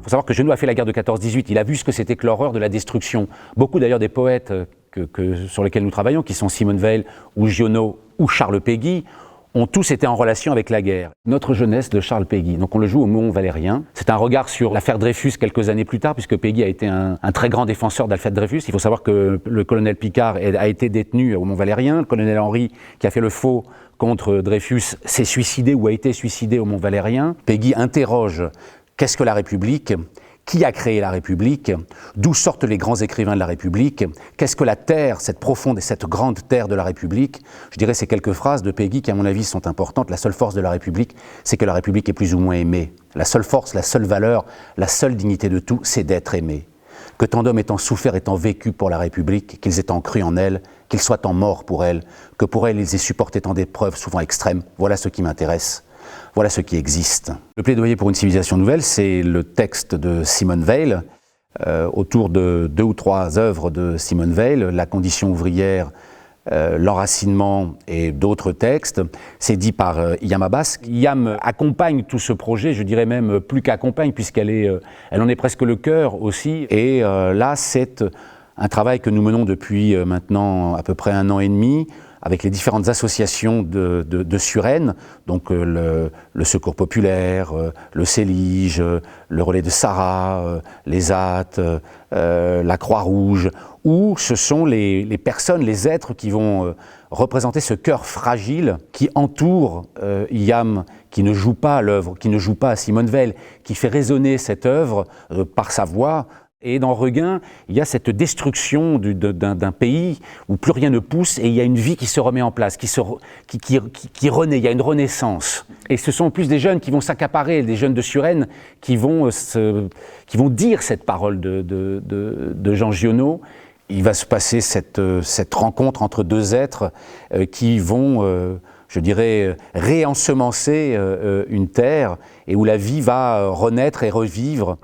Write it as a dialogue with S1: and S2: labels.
S1: faut savoir que Genot a fait la guerre de 14-18, il a vu ce que c'était que l'horreur de la destruction. Beaucoup d'ailleurs des poètes sur lesquels nous travaillons, qui sont Simone Weil ou Giono ou Charles Péguy, ont tous été en relation avec la guerre. Notre jeunesse de Charles Péguy, donc on le joue au Mont-Valérien. C'est un regard sur l'affaire Dreyfus quelques années plus tard, puisque Péguy a été un très grand défenseur d'Alfred Dreyfus. Il faut savoir que le colonel Picard a été détenu au Mont-Valérien. Le colonel Henry, qui a fait le faux contre Dreyfus, s'est suicidé ou a été suicidé au Mont-Valérien. Péguy interroge qu'est-ce que la République ? Qui a créé la République? D'où sortent les grands écrivains de la République? Qu'est-ce que la terre, cette profonde et cette grande terre de la République? Je dirais ces quelques phrases de Péguy qui, à mon avis, sont importantes. La seule force de la République, c'est que la République est plus ou moins aimée. La seule force, la seule valeur, la seule dignité de tout, c'est d'être aimé. Que tant d'hommes étant souffert, étant vécu pour la République, qu'ils étant cru en elle, qu'ils soient en mort pour elle, que pour elle ils aient supporté tant d'épreuves souvent extrêmes, voilà ce qui m'intéresse. Voilà ce qui existe. Le plaidoyer pour une civilisation nouvelle, c'est le texte de Simone Weil, autour de 2 ou 3 œuvres de Simone Weil, La condition ouvrière, L'enracinement et d'autres textes. C'est dit par Yam Abbas. Yam accompagne tout ce projet, je dirais même plus qu'accompagne, puisqu'elle en est presque le cœur aussi. Et là, c'est un travail que nous menons depuis maintenant à peu près 1 an et demi, avec les différentes associations de Suresnes, donc le Secours Populaire, le CELIGE, le Relais de Sarraz, les AT, la Croix-Rouge, où ce sont les personnes, les êtres qui vont représenter ce cœur fragile qui entoure Yam, qui ne joue pas à l'œuvre, qui ne joue pas à Simone Weil, qui fait résonner cette œuvre par sa voix. Et dans Regain, il y a cette destruction d'un pays où plus rien ne pousse et il y a une vie qui se remet en place, qui renaît, il y a une renaissance. Et ce sont plus des jeunes qui vont s'accaparer, des jeunes de Suresnes qui vont dire cette parole de Jean Giono. Il va se passer cette rencontre entre 2 êtres qui vont, je dirais, réensemencer une terre et où la vie va renaître et revivre.